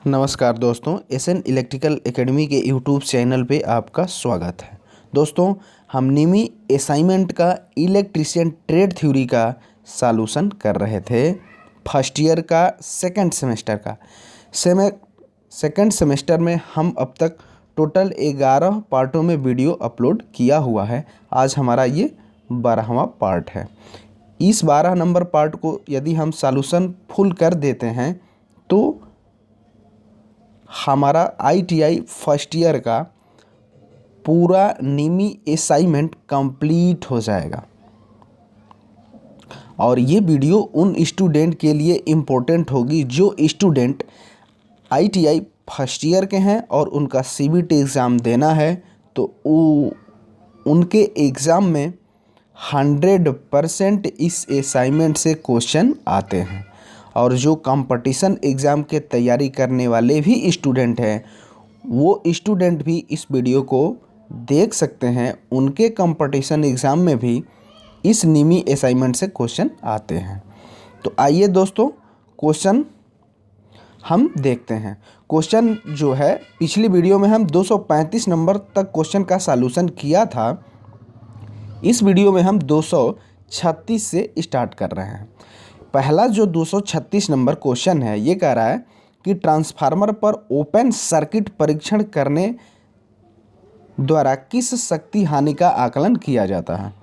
नमस्कार दोस्तों, SN electrical academy के यूट्यूब चैनल पे आपका स्वागत है। दोस्तों, हम निमी असाइनमेंट का इलेक्ट्रीशियन ट्रेड थ्योरी का सॉल्यूशन कर रहे थे। फर्स्ट ईयर का सेकंड सेमेस्टर का सेकंड सेमेस्टर में हम अब तक टोटल 11 पार्टों में वीडियो अपलोड किया हुआ है। आज हमारा ये 12वां पार्ट है। इस 12 नंबर पार्ट को यदि हम सॉल्यूशन फुल कर देते हैं तो हमारा आईटीआई फर्स्ट ईयर का पूरा निमी असाइनमेंट कंप्लीट हो जाएगा। और ये वीडियो उन स्टूडेंट के लिए इम्पोर्टेंट होगी जो स्टूडेंट आईटीआई फर्स्ट ईयर के हैं और उनका सीबीटी एग्ज़ाम देना है, तो उनके एग्ज़ाम में 100% इस असाइनमेंट से क्वेश्चन आते हैं। और जो कंपटीशन एग्ज़ाम के तैयारी करने वाले भी स्टूडेंट हैं, वो स्टूडेंट भी इस वीडियो को देख सकते हैं। उनके कंपटीशन एग्ज़ाम में भी इस निमी असाइनमेंट से क्वेश्चन आते हैं। तो आइए दोस्तों, क्वेश्चन हम देखते हैं। क्वेश्चन जो है, पिछली वीडियो में हम 235 नंबर तक क्वेश्चन का सॉल्यूशन किया था। इस वीडियो में हम 236 से स्टार्ट कर रहे हैं। पहला जो 236 नंबर क्वेश्चन है, ये कह रहा है कि ट्रांसफार्मर पर ओपन सर्किट परीक्षण करने द्वारा किस शक्ति हानि का आकलन किया जाता है।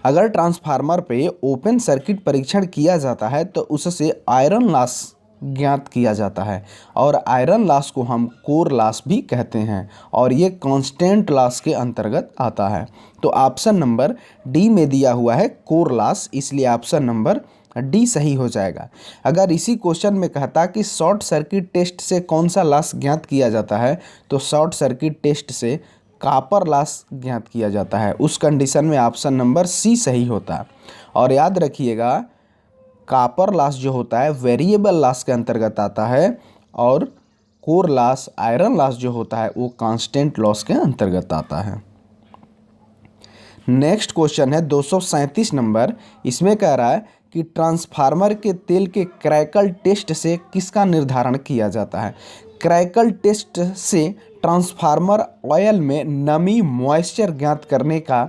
अगर ट्रांसफार्मर पे ओपन सर्किट परीक्षण किया जाता है तो उससे आयरन लॉस ज्ञात किया जाता है, और आयरन लॉस को हम कोर लॉस भी कहते हैं, और ये कांस्टेंट लॉस के अंतर्गत आता है। तो ऑप्शन नंबर डी में दिया हुआ है कोर लॉस, इसलिए ऑप्शन नंबर डी सही हो जाएगा। अगर इसी क्वेश्चन में कहता कि शॉर्ट सर्किट टेस्ट से कौन सा लॉस ज्ञात किया जाता है, तो शॉर्ट सर्किट टेस्ट से कॉपर लॉस ज्ञात किया जाता है। उस कंडीशन में ऑप्शन नंबर सी सही होता है। और याद रखिएगा, कॉपर लॉस जो होता है वेरिएबल लॉस के अंतर्गत आता है, और कोर लॉस आयरन लॉस जो होता है वो कांस्टेंट लॉस के अंतर्गत आता है। नेक्स्ट क्वेश्चन है 237 नंबर। इसमें कह रहा है कि ट्रांसफार्मर के तेल के क्रैकल टेस्ट से किसका निर्धारण किया जाता है। क्रैकल टेस्ट से ट्रांसफार्मर ऑयल में नमी मॉइस्चर ज्ञात करने का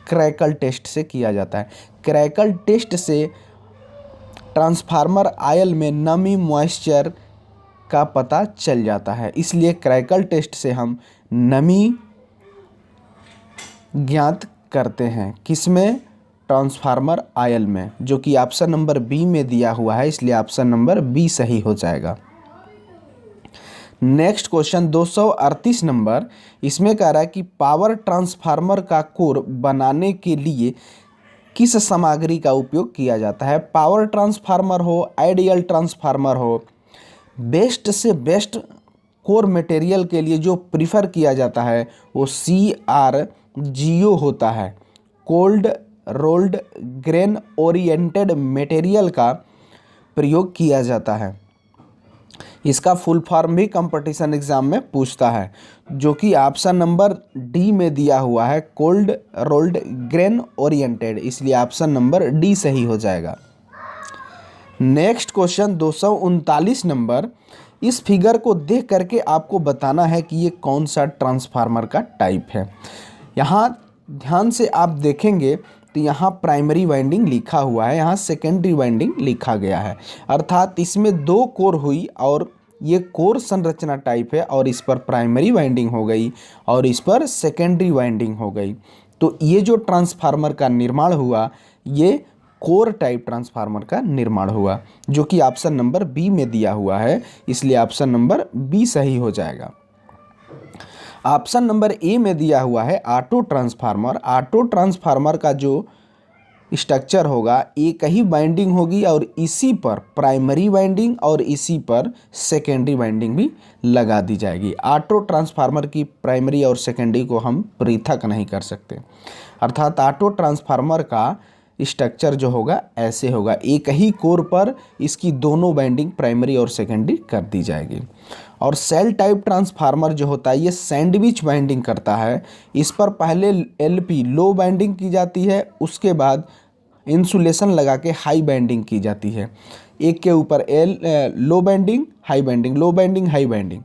क्रैकल टेस्ट से किया जाता है। क्रैकल टेस्ट से ट्रांसफार्मर ऑयल में नमी मॉइस्चर का पता चल जाता है, इसलिए क्रैकल टेस्ट से हम नमी ज्ञात करते हैं। किसमें? ट्रांसफार्मर ऑयल में, जो कि ऑप्शन नंबर बी में दिया हुआ है, इसलिए ऑप्शन नंबर बी सही हो जाएगा। Next question 238 number. इसमें कह रहा है कि पावर ट्रांसफार्मर का कोर बनाने के लिए किस सामग्री का उपयोग किया जाता है। पावर ट्रांसफार्मर हो, आइडियल ट्रांसफार्मर हो, बेस्ट से बेस्ट कोर मटेरियल के लिए जो प्रीफर किया जाता है वो CRGO होता है, cold rolled grain oriented material का प्रयोग किया जाता है। इसका फुल फॉर्म भी कंपटीशन एग्जाम में पूछता है, जो कि ऑप्शन नंबर डी में दिया हुआ है, कोल्ड रोल्ड ग्रेन ओरिएंटेड, इसलिए ऑप्शन नंबर डी सही हो जाएगा। Next question 239 number. इस फिगर को देख करके आपको बताना है कि ये कौन सा ट्रांसफार्मर का टाइप है। यहाँ ध्यान से आप देखेंगे तो यहाँ प्राइमरी वाइंडिंग लिखा हुआ है, यहाँ सेकेंडरी वाइंडिंग लिखा गया है, अर्थात इसमें 2 कोर हुई और ये कोर संरचना टाइप है, और इस पर प्राइमरी वाइंडिंग हो गई और इस पर सेकेंडरी वाइंडिंग हो गई। तो ये जो ट्रांसफार्मर का निर्माण हुआ, ये कोर टाइप ट्रांसफार्मर का निर्माण हुआ, जो कि ऑप्शन नंबर बी में दिया हुआ है, इसलिए ऑप्शन नंबर बी सही हो जाएगा। ऑप्शन नंबर ए में दिया हुआ है ऑटो ट्रांसफार्मर। ऑटो ट्रांसफार्मर का जो स्ट्रक्चर होगा, एक ही वाइंडिंग होगी और इसी पर प्राइमरी वाइंडिंग और इसी पर सेकेंडरी वाइंडिंग भी लगा दी जाएगी। ऑटो ट्रांसफार्मर की प्राइमरी और सेकेंडरी को हम पृथक नहीं कर सकते, अर्थात ऑटो ट्रांसफार्मर का स्ट्रक्चर जो होगा ऐसे होगा, एक ही कोर पर इसकी दोनों वाइंडिंग प्राइमरी और सेकेंडरी कर दी जाएगी। और सेल टाइप ट्रांसफार्मर जो होता है ये सैंडविच वाइंडिंग करता है। इस पर पहले LP लो वाइंडिंग की जाती है, उसके बाद इंसुलेशन लगा के हाई बाइंडिंग की जाती है। एक के ऊपर लो बैंडिंग हाई बैंडिंग, लो बैंडिंग हाई बैंडिंग,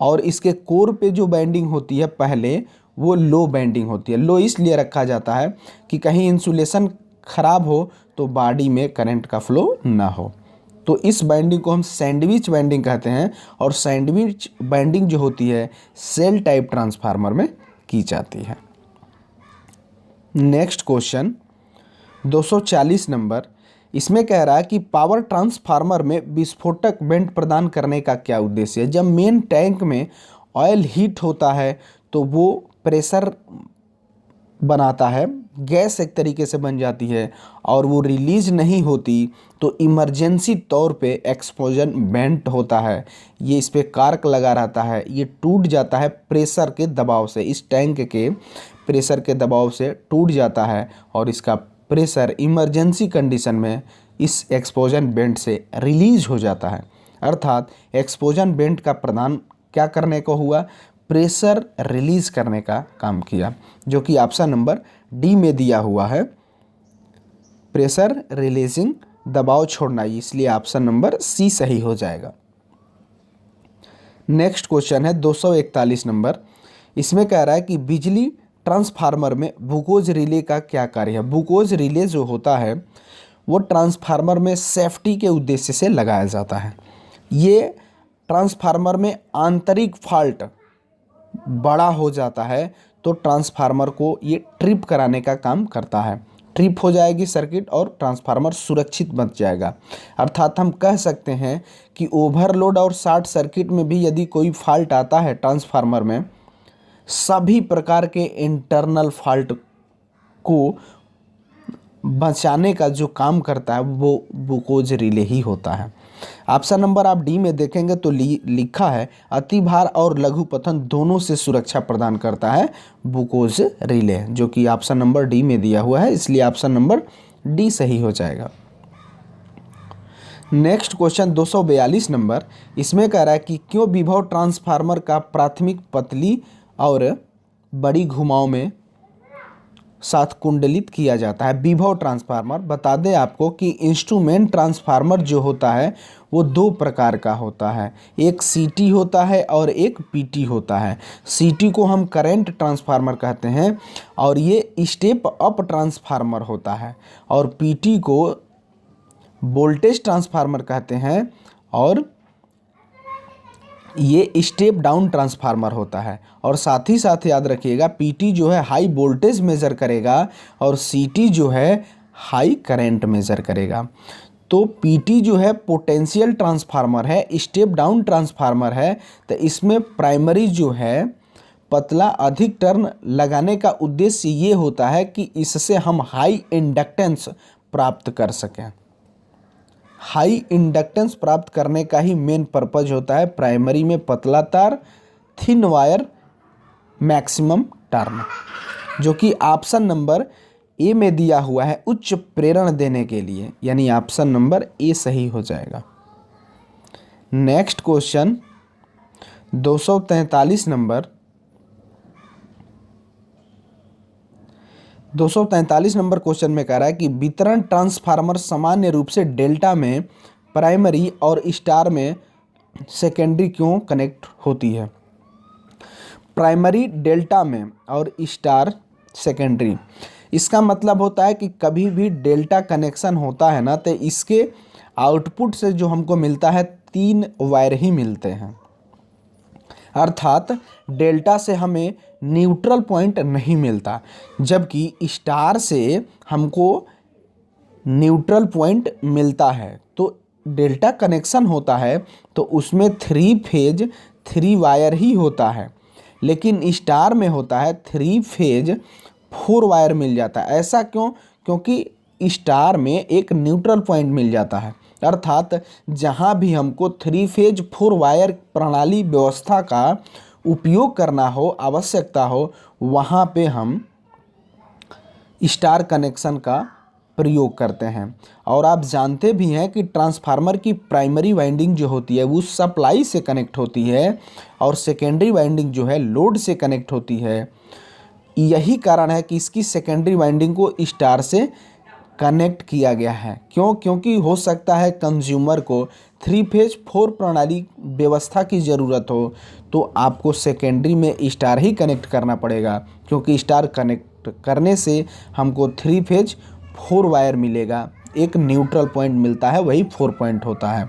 और इसके कोर पे जो बैंडिंग होती है पहले वो लो बैंडिंग होती है। लो इसलिए रखा जाता है कि कहीं इंसुलेशन ख़राब हो तो बॉडी में करंट का फ्लो ना हो। तो इस बैंडिंग को हम सैंडविच बैंडिंग कहते हैं, और सैंडविच बैंडिंग जो होती है सेल टाइप ट्रांसफार्मर में की जाती है। नेक्स्ट क्वेश्चन 240 नंबर, इसमें कह रहा है कि पावर ट्रांसफार्मर में विस्फोटक बेंट प्रदान करने का क्या उद्देश्य है। जब मेन टैंक में ऑयल हीट होता है तो वो प्रेशर बनाता है, गैस एक तरीके से बन जाती है और वो रिलीज नहीं होती तो इमरजेंसी तौर पे एक्सप्लोजन बेंट होता है। ये इस पे कार्क लगा रहता है, ये टूट जाता है प्रेशर के दबाव से, इस टैंक के प्रेशर के दबाव से टूट जाता है और इसका प्रेशर इमरजेंसी कंडीशन में इस एक्सप्लोजन बेंट से रिलीज हो जाता है। अर्थात एक्सप्लोजन बेंट का प्रदान क्या करने को हुआ, प्रेशर रिलीज करने का काम किया, जो कि ऑप्शन नंबर डी में दिया हुआ है, प्रेशर रिलीजिंग, दबाव छोड़ना, इसलिए ऑप्शन नंबर सी सही हो जाएगा। नेक्स्ट क्वेश्चन है 241 नंबर, इसमें कह रहा है कि बिजली ट्रांसफार्मर में ग्लूकोज रिले का क्या कार्य है। ग्लूकोज रिले जो होता है वो ट्रांसफार्मर में सेफ्टी के उद्देश्य से लगाया जाता है। ये ट्रांसफार्मर में आंतरिक फॉल्ट बड़ा हो जाता है तो ट्रांसफार्मर को ये ट्रिप कराने का काम करता है। ट्रिप हो जाएगी सर्किट और ट्रांसफार्मर सुरक्षित बच जाएगा। अर्थात हम कह सकते हैं कि ओवरलोड और शॉर्ट सर्किट में भी यदि कोई फॉल्ट आता है ट्रांसफार्मर में, सभी प्रकार के इंटरनल फॉल्ट को बचाने का जो काम करता है वो ग्लूकोज रिले ही होता है। ऑप्शन नंबर आप डी में देखेंगे तो लिखा है अतिभार और लघु पतन दोनों से सुरक्षा प्रदान करता है ग्लूकोज रिले, जो कि ऑप्शन नंबर डी में दिया हुआ है, इसलिए ऑप्शन नंबर डी सही हो जाएगा। नेक्स्ट क्वेश्चन 242 नंबर, इसमें कह रहा है कि क्यों विभव ट्रांसफार्मर का प्राथमिक पतली और बड़ी घुमाव में साथ कुंडलित किया जाता है। विभव ट्रांसफार्मर, बता दें आपको कि इंस्ट्रूमेंट ट्रांसफार्मर जो होता है वो दो प्रकार का होता है, एक सीटी होता है और एक पीटी होता है। सीटी को हम करंट ट्रांसफार्मर कहते हैं और ये स्टेप अप ट्रांसफार्मर होता है, और पीटी को वोल्टेज ट्रांसफार्मर कहते हैं और ये स्टेप डाउन ट्रांसफार्मर होता है। और साथ ही साथ याद रखिएगा पीटी जो है हाई वोल्टेज मेज़र करेगा और सीटी जो है हाई करंट मेज़र करेगा। तो पीटी जो है पोटेंशियल ट्रांसफार्मर है, स्टेप डाउन ट्रांसफार्मर है, तो इसमें प्राइमरी जो है पतला अधिक टर्न लगाने का उद्देश्य ये होता है कि इससे हम हाई इंडक्टेंस प्राप्त कर सकें। हाई इंडक्टेंस प्राप्त करने का ही मेन पर्पज होता है प्राइमरी में पतला तार, थिन वायर, मैक्सिमम टर्न, जो कि ऑप्शन नंबर ए में दिया हुआ है उच्च प्रेरण देने के लिए, यानी ऑप्शन नंबर ए सही हो जाएगा। Next question 243 number, 243 number question में कह रहा है कि वितरण ट्रांसफार्मर सामान्य रूप से डेल्टा में प्राइमरी और स्टार में सेकेंडरी क्यों कनेक्ट होती है। प्राइमरी डेल्टा में और स्टार सेकेंडरी, इसका मतलब होता है कि कभी भी डेल्टा कनेक्शन होता है ना, तो इसके आउटपुट से जो हमको मिलता है 3 वायर ही मिलते हैं। अर्थात डेल्टा से हमें न्यूट्रल पॉइंट नहीं मिलता, जबकि स्टार से हमको न्यूट्रल पॉइंट मिलता है। तो डेल्टा कनेक्शन होता है तो उसमें 3 फेज 3 वायर ही होता है, लेकिन स्टार में होता है 3 फेज 4 वायर मिल जाता है। ऐसा क्यों? क्योंकि स्टार में एक न्यूट्रल पॉइंट मिल जाता है। अर्थात जहाँ भी हमको 3 फेज 4 वायर प्रणाली व्यवस्था का उपयोग करना हो, आवश्यकता हो, वहाँ पे हम स्टार कनेक्शन का प्रयोग करते हैं। और आप जानते भी हैं कि ट्रांसफार्मर की प्राइमरी वाइंडिंग जो होती है वो सप्लाई से कनेक्ट होती है और सेकेंडरी वाइंडिंग जो है लोड से कनेक्ट होती है। यही कारण है कि इसकी सेकेंडरी वाइंडिंग को स्टार से कनेक्ट किया गया है। क्यों? क्योंकि हो सकता है कंज्यूमर को 3 फेज 4 प्रणाली व्यवस्था की ज़रूरत हो, तो आपको सेकेंडरी में स्टार ही कनेक्ट करना पड़ेगा, क्योंकि स्टार कनेक्ट करने से हमको 3 फेज 4 वायर मिलेगा, एक न्यूट्रल पॉइंट मिलता है, वही 4 पॉइंट होता है।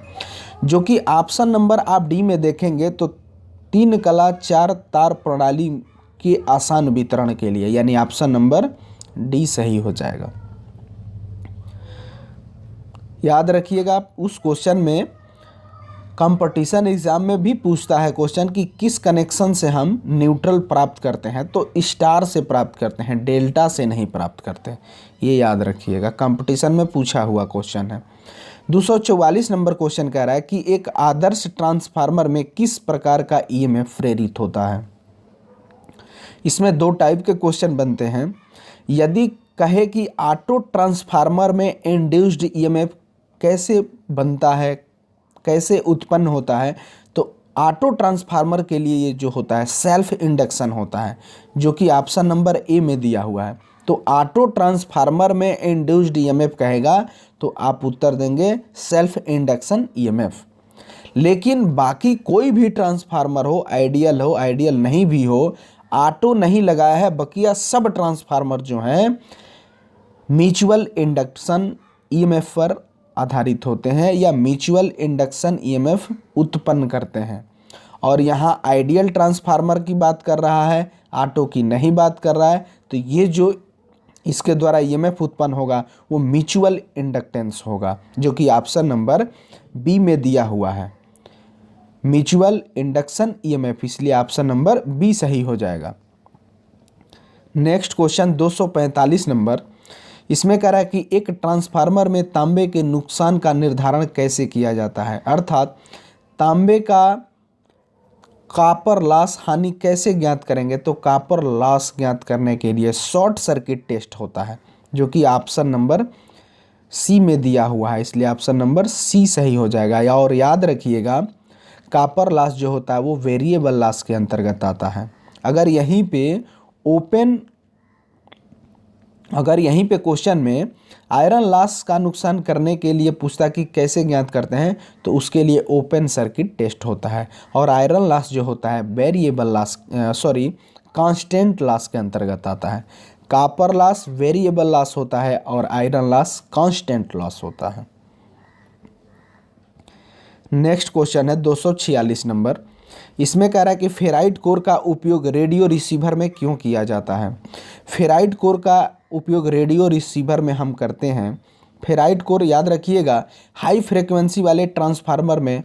जो कि ऑप्शन नंबर आप डी में देखेंगे तो 3 कला 4 तार प्रणाली के आसान वितरण के लिए, यानी ऑप्शन नंबर डी सही हो जाएगा। याद रखिएगा, उस क्वेश्चन में कंपटीशन एग्जाम में भी पूछता है क्वेश्चन कि किस कनेक्शन से हम न्यूट्रल प्राप्त करते हैं, तो स्टार से प्राप्त करते हैं, डेल्टा से नहीं प्राप्त करते। ये याद रखिएगा, कंपटीशन में पूछा हुआ क्वेश्चन है। 244 नंबर क्वेश्चन कह रहा है कि एक आदर्श ट्रांसफार्मर में किस प्रकार का ईएमएफ प्रेरित होता है। इसमें 2 टाइप के क्वेश्चन बनते हैं। यदि कहे कि ऑटो ट्रांसफार्मर में इंड्यूस्ड ईएमएफ कैसे बनता है, कैसे उत्पन्न होता है, तो ऑटो ट्रांसफार्मर के लिए ये जो होता है सेल्फ इंडक्शन होता है, जो कि ऑप्शन नंबर ए में दिया हुआ है। तो ऑटो ट्रांसफार्मर में इंड्यूस्ड ईएमएफ कहेगा तो आप उत्तर देंगे सेल्फ इंडक्शन ईएमएफ। लेकिन बाकी कोई भी ट्रांसफार्मर हो, आइडियल नहीं भी हो, ऑटो नहीं लगाया है, बकिया सब ट्रांसफार्मर जो हैं म्यूचुअल इंडक्शन ईएमएफ पर आधारित होते हैं या म्यूचुअल इंडक्शन ईएमएफ उत्पन्न करते हैं। और यहाँ आइडियल ट्रांसफार्मर की बात कर रहा है, ऑटो की नहीं बात कर रहा है, तो ये जो इसके द्वारा ईएमएफ उत्पन्न होगा वो म्यूचुअल इंडक्टेंस होगा, जो कि ऑप्शन नंबर बी में दिया हुआ है, म्यूचुअल इंडक्शन ईएमएफ, इसलिए ऑप्शन नंबर बी सही हो जाएगा। नेक्स्ट क्वेश्चन 245 नंबर, इसमें कह रहा है कि एक ट्रांसफार्मर में तांबे के नुकसान का निर्धारण कैसे किया जाता है, अर्थात तांबे का कॉपर लॉस हानि कैसे ज्ञात करेंगे। तो कॉपर लॉस ज्ञात करने के लिए शॉर्ट सर्किट टेस्ट होता है, जो कि ऑप्शन नंबर सी में दिया हुआ है, इसलिए ऑप्शन नंबर सी सही हो जाएगा। और याद रखिएगा, कॉपर लॉस जो होता है वो वेरिएबल लॉस के अंतर्गत आता है। अगर यहीं पे क्वेश्चन में आयरन लॉस का नुकसान करने के लिए पूछता कि कैसे ज्ञात करते हैं, तो उसके लिए ओपन सर्किट टेस्ट होता है। और आयरन लॉस जो होता है वेरिएबल लॉस कांस्टेंट लॉस के अंतर्गत आता है। कॉपर लॉस वेरिएबल लॉस होता है और आयरन लॉस कांस्टेंट लॉस होता है। नेक्स्ट क्वेश्चन है 246 नंबर, इसमें कह रहा है कि फेराइट कोर का उपयोग रेडियो रिसीवर में क्यों किया जाता है। फेराइट कोर का उपयोग रेडियो रिसीवर में हम करते हैं। फेराइट कोर याद रखिएगा, हाई फ्रीक्वेंसी वाले ट्रांसफार्मर में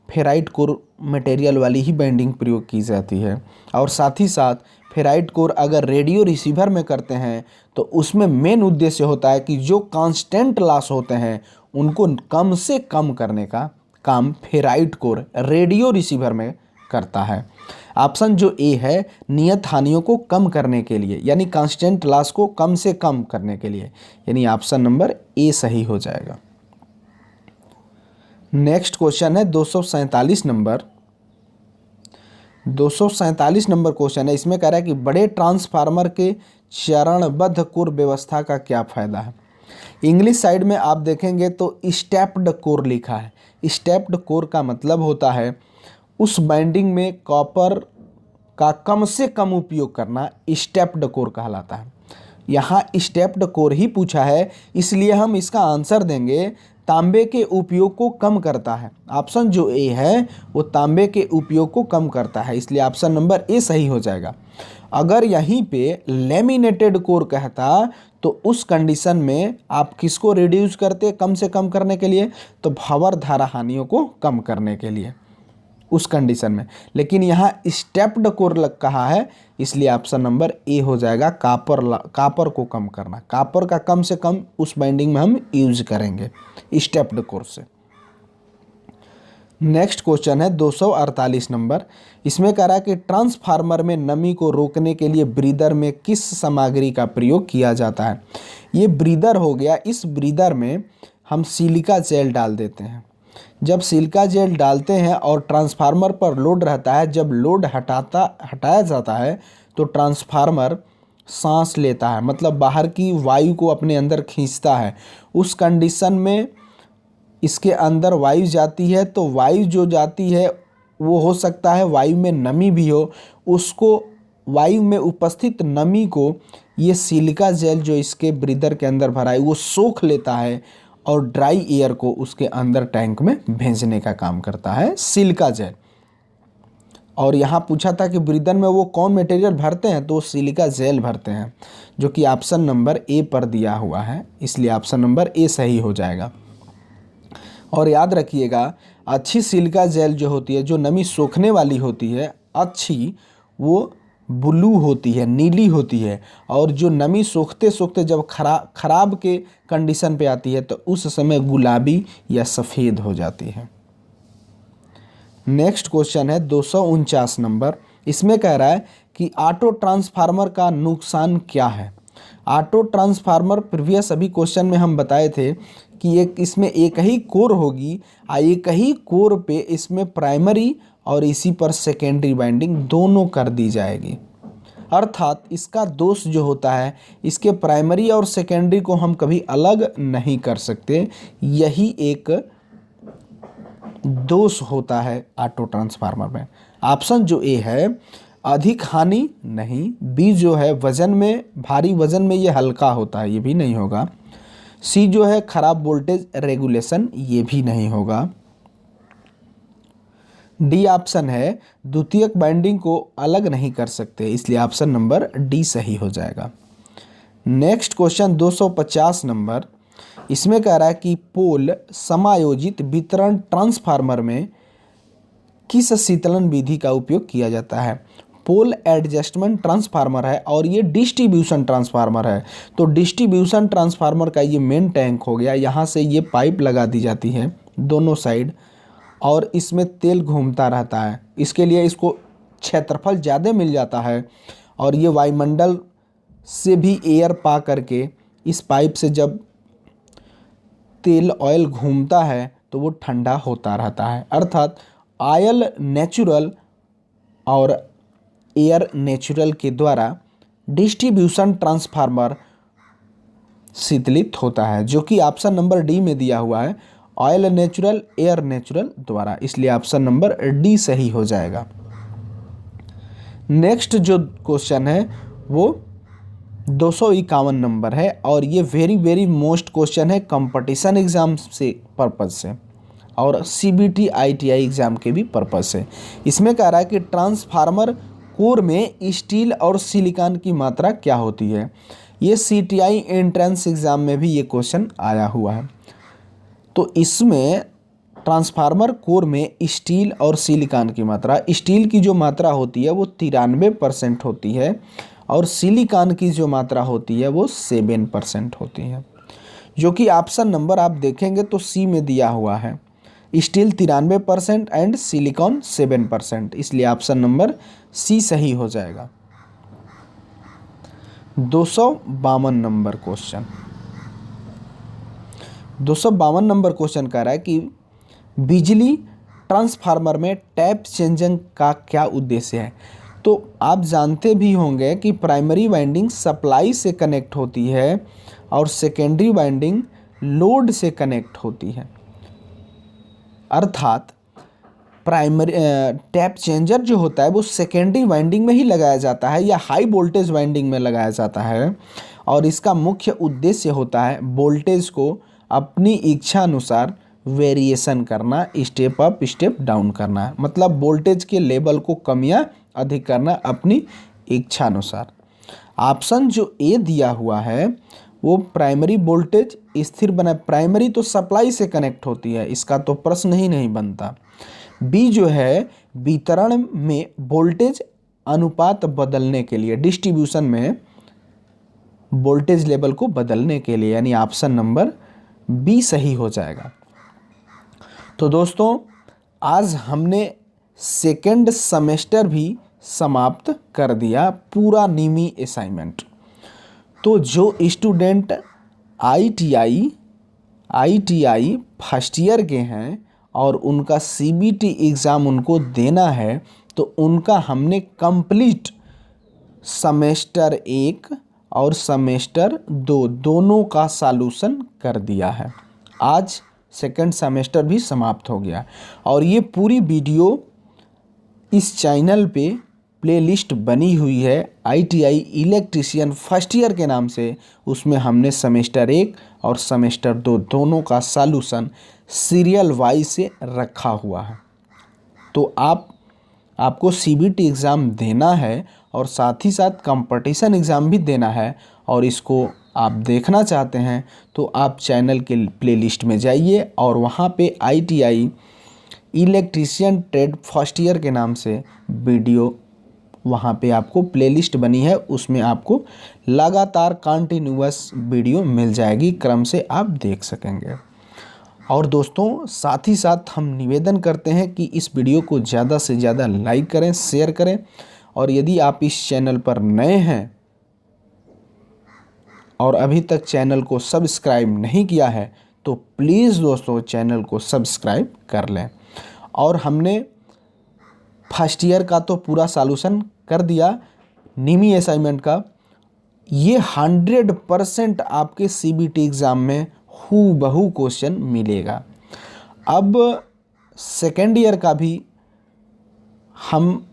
फेराइट कोर मटेरियल वाली ही बाइंडिंग प्रयोग की जाती है। और साथ ही साथ फेराइट कोर अगर रेडियो रिसीवर में करते हैं तो उसमें मेन उद्देश्य होता है कि जो कांस्टेंट लॉस होते हैं उनको कम से कम करने का काम फेराइट कोर रेडियो रिसीवर में करता है। ऑप्शन जो ए है, नियत हानियों को कम करने के लिए, यानी कांस्टेंट लॉस को कम से कम करने के लिए, यानी ऑप्शन नंबर ए सही हो जाएगा। नेक्स्ट क्वेश्चन है 247 नंबर। 247 नंबर क्वेश्चन है, इसमें कह रहा है कि बड़े ट्रांसफार्मर के चरणबद्ध कोर व्यवस्था का क्या फ़ायदा है। इंग्लिश साइड में आप देखेंगे तो स्टेप्ड कोर लिखा है। स्टेप्ड कोर का मतलब होता है उस बाइंडिंग में कॉपर का कम से कम उपयोग करना स्टेप्ड कोर कहलाता है। यहाँ स्टेप्ड कोर ही पूछा है, इसलिए हम इसका आंसर देंगे तांबे के उपयोग को कम करता है। ऑप्शन जो ए है वो तांबे के उपयोग को कम करता है, इसलिए ऑप्शन नंबर ए सही हो जाएगा। अगर यहीं पे लेमिनेटेड कोर कहता तो उस कंडीशन में आप किसको रिड्यूस करते कम से कम करने के लिए, तो भंवर धारा हानियों को कम करने के लिए उस कंडीशन में। लेकिन यहाँ स्टेप्ड कोर कहा है, इसलिए ऑप्शन नंबर ए हो जाएगा, कॉपर को कम करना। कॉपर का कम से कम उस बाइंडिंग में हम यूज करेंगे स्टेप्ड कोर से। नेक्स्ट क्वेश्चन है 248 नंबर, इसमें कह रहा है कि ट्रांसफार्मर में नमी को रोकने के लिए ब्रीदर में किस सामग्री का प्रयोग किया जाता है। ये ब्रीदर हो गया, इस ब्रीदर में हम सिलिका जेल डाल देते हैं। जब सिलिका जेल डालते हैं और ट्रांसफार्मर पर लोड रहता है, जब लोड हटाया जाता है तो ट्रांसफार्मर सांस लेता है, मतलब बाहर की वायु को अपने अंदर खींचता है, उस कंडीशन में इसके अंदर वायु जाती है, तो वायु जो जाती है वो हो सकता है वायु में नमी भी हो, उसको वायु में उपस्थित नमी को ये सिलिका जेल जो इसके ब्रीदर के अंदर भरा है वो सोख लेता है और ड्राई एयर को उसके अंदर टैंक में भेजने का काम करता है सिलिका जेल। और यहाँ पूछा था कि ब्रीदर में वो कौन मटेरियल भरते हैं, तो वो सिलिका जेल भरते हैं, जो कि ऑप्शन नंबर ए पर दिया हुआ है, इसलिए ऑप्शन नंबर ए सही हो जाएगा। और याद रखिएगा, अच्छी सिलिका जेल जो होती है, जो नमी सोखने वाली होती है अच्छी, वो ब्लू होती है, नीली होती है, और जो नमी सोखते सोखते जब खराब के कंडीशन पे आती है तो उस समय गुलाबी या सफ़ेद हो जाती है। नेक्स्ट क्वेश्चन है 249 नंबर। इसमें कह रहा है कि ऑटो ट्रांसफार्मर का नुकसान क्या है। ऑटो ट्रांसफार्मर प्रीवियस अभी क्वेश्चन में हम बताए थे कि इसमें एक ही कोर होगी, एक ही कोर पे इसमें प्राइमरी और इसी पर सेकेंडरी वाइंडिंग दोनों कर दी जाएगी। अर्थात इसका दोष जो होता है, इसके प्राइमरी और सेकेंडरी को हम कभी अलग नहीं कर सकते, यही एक दोष होता है ऑटो ट्रांसफार्मर में। ऑप्शन जो ए है अधिक हानि नहीं, बी जो है वजन में, भारी वजन में ये हल्का होता है, ये भी नहीं होगा, सी जो है खराब वोल्टेज रेगुलेशन, ये भी नहीं होगा, डी ऑप्शन है द्वितीयक बाइंडिंग को अलग नहीं कर सकते, इसलिए ऑप्शन नंबर डी सही हो जाएगा। Next question 250 number. इसमें कह रहा है कि पोल समायोजित वितरण ट्रांसफार्मर में किस शीतलन विधि का उपयोग किया जाता है। पोल एडजस्टमेंट ट्रांसफार्मर है और ये डिस्ट्रीब्यूशन ट्रांसफार्मर है। तो डिस्ट्रीब्यूशन ट्रांसफार्मर का ये मेन टैंक हो गया, यहाँ से ये पाइप लगा दी जाती है दोनों साइड और इसमें तेल घूमता रहता है। इसके लिए इसको क्षेत्रफल ज़्यादा मिल जाता है और ये वायुमंडल से भी एयर पा करके इस पाइप से जब तेल ऑयल घूमता है तो वो ठंडा होता रहता है। अर्थात ऑयल नेचुरल और एयर नेचुरल के द्वारा डिस्ट्रीब्यूशन ट्रांसफार्मर शीतलित होता है, जो कि ऑप्शन नंबर डी में दिया हुआ है, ऑयल नेचुरल एयर नेचुरल द्वारा, इसलिए ऑप्शन नंबर डी सही हो जाएगा। नेक्स्ट जो क्वेश्चन है वो 251 नंबर है और ये वेरी मोस्ट क्वेश्चन है कंपटीशन एग्जाम से पर्पज से और सीबीटी आईटीआई एग्जाम के भी पर्पज से। इसमें कह रहा है कि ट्रांसफार्मर कोर में स्टील और सिलिकॉन की मात्रा क्या होती है। ये सीटीआई एंट्रेंस एग्जाम में भी ये क्वेश्चन आया हुआ है। तो इसमें ट्रांसफार्मर कोर में स्टील और सिलिकॉन की मात्रा, स्टील की जो मात्रा होती है वो 93% होती है और सिलिकॉन की जो मात्रा होती है वो 7% होती है, जो कि ऑप्शन नंबर आप देखेंगे तो सी में दिया हुआ है, स्टील 93% एंड सिलिकॉन 7%, इसलिए ऑप्शन नंबर सी सही हो जाएगा। 252 नंबर क्वेश्चन। 252 नंबर क्वेश्चन कह रहा है कि बिजली ट्रांसफार्मर में टैप चेंजिंग का क्या उद्देश्य है। तो आप जानते भी होंगे कि प्राइमरी वाइंडिंग सप्लाई से कनेक्ट होती है और सेकेंडरी वाइंडिंग लोड से कनेक्ट होती है। अर्थात प्राइमरी टैप चेंजर जो होता है वो सेकेंडरी वाइंडिंग में ही लगाया जाता है या हाई वोल्टेज वाइंडिंग में लगाया जाता है और इसका मुख्य उद्देश्य होता है वोल्टेज को अपनी इच्छा अनुसार वेरिएशन करना, स्टेप अप स्टेप डाउन करना, मतलब वोल्टेज के लेवल को कम या अधिक करना अपनी इच्छा अनुसार। ऑप्शन जो ए दिया हुआ है वो प्राइमरी वोल्टेज स्थिर बना, प्राइमरी तो सप्लाई से कनेक्ट होती है, इसका तो प्रश्न ही नहीं बनता। बी जो है वितरण में वोल्टेज अनुपात बदलने के लिए, डिस्ट्रीब्यूशन में वोल्टेज लेवल को बदलने के लिए, यानी ऑप्शन नंबर बी सही हो जाएगा। तो दोस्तों आज हमने सेकेंड सेमेस्टर भी समाप्त कर दिया, पूरा निमी असाइनमेंट। तो जो स्टूडेंट आईटीआई फर्स्ट ईयर के हैं और उनका सीबीटी एग्ज़ाम उनको देना है तो उनका हमने कंप्लीट सेमेस्टर 1 और सेमेस्टर 2 दोनों का सॉल्यूशन कर दिया है। आज सेकंड सेमेस्टर भी समाप्त हो गया और ये पूरी वीडियो इस चैनल पे प्लेलिस्ट बनी हुई है ITI इलेक्ट्रीशियन फर्स्ट ईयर के नाम से। उसमें हमने सेमेस्टर 1 और सेमेस्टर 2 दोनों का सॉल्यूशन सीरियल वाइज से रखा हुआ है। तो आपको CBT एग्ज़ाम देना है और साथ ही साथ कंपटीशन एग्ज़ाम भी देना है और इसको आप देखना चाहते हैं तो आप चैनल के प्लेलिस्ट में जाइए और वहाँ पे ITI electrician trade first year के नाम से वीडियो वहाँ पे आपको प्लेलिस्ट बनी है, उसमें आपको लगातार कंटिन्यूअस वीडियो मिल जाएगी, क्रम से आप देख सकेंगे। और दोस्तों साथ ही साथ हम निवेदन करते हैं कि इस वीडियो को ज़्यादा से ज़्यादा लाइक करें, शेयर करें और यदि आप इस चैनल पर नए हैं और अभी तक चैनल को सब्सक्राइब नहीं किया है तो प्लीज़ दोस्तों चैनल को सब्सक्राइब कर लें। और हमने फर्स्ट ईयर का तो पूरा सॉल्यूशन कर दिया, निमी असाइनमेंट का ये 100% आपके CBT एग्ज़ाम में हूबहू क्वेश्चन मिलेगा। अब सेकेंड ईयर का भी हम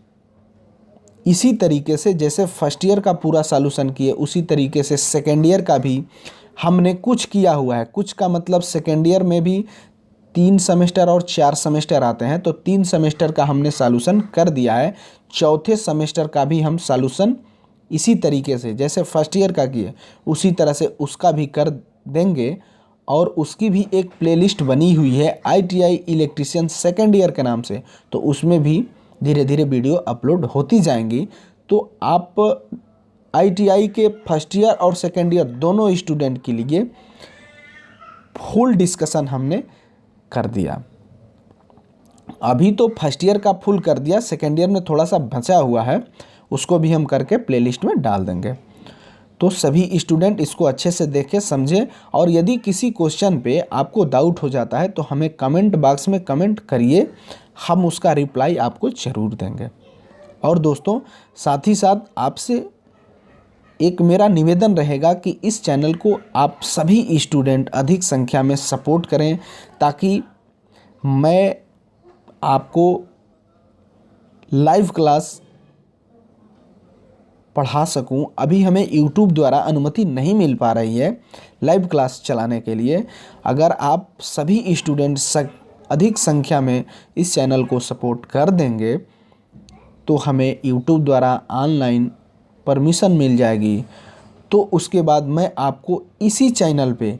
इसी तरीके से जैसे फर्स्ट ईयर का पूरा सॉल्यूशन किए उसी तरीके से सेकेंड ईयर का भी हमने कुछ किया हुआ है। कुछ का मतलब सेकेंड ईयर में भी 3 सेमेस्टर और 4 सेमेस्टर आते हैं, तो 3 सेमेस्टर का हमने सॉल्यूशन कर दिया है। चौथे सेमेस्टर का भी हम सॉल्यूशन इसी तरीके से जैसे फर्स्ट ईयर का किए उसी तरह से उसका भी कर देंगे और उसकी भी एक प्लेलिस्ट बनी हुई है ITI इलेक्ट्रीशियन सेकेंड ईयर के नाम से, तो उसमें भी धीरे धीरे वीडियो अपलोड होती जाएंगी। तो आप ITI के फर्स्ट ईयर और सेकेंड ईयर दोनों स्टूडेंट के लिए फुल डिस्कशन हमने कर दिया। अभी तो फर्स्ट ईयर का फुल कर दिया, सेकेंड ईयर में थोड़ा सा बचा हुआ है, उसको भी हम करके प्लेलिस्ट में डाल देंगे। तो सभी स्टूडेंट इसको अच्छे से देखें, समझें और यदि किसी क्वेश्चन पे आपको डाउट हो जाता है तो हमें कमेंट बॉक्स में कमेंट करिए, हम उसका रिप्लाई आपको ज़रूर देंगे। और दोस्तों साथ ही साथ आपसे एक मेरा निवेदन रहेगा कि इस चैनल को आप सभी स्टूडेंट अधिक संख्या में सपोर्ट करें ताकि मैं आपको लाइव क्लास पढ़ा सकूं। अभी हमें YouTube द्वारा अनुमति नहीं मिल पा रही है लाइव क्लास चलाने के लिए। अगर आप सभी स्टूडेंट अधिक संख्या में इस चैनल को सपोर्ट कर देंगे तो हमें YouTube द्वारा ऑनलाइन परमिशन मिल जाएगी। तो उसके बाद मैं आपको इसी चैनल पे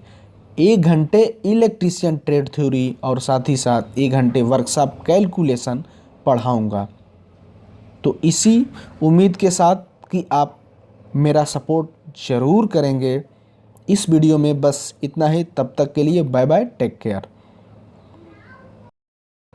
1 घंटे इलेक्ट्रीशियन ट्रेड थ्योरी और साथ ही साथ 1 घंटे वर्कशॉप कैलकुलेशन पढ़ाऊँगा। तो इसी उम्मीद के साथ कि आप मेरा सपोर्ट ज़रूर करेंगे। इस वीडियो में बस इतना ही, तब तक के लिए बाय बाय, टेक केयर।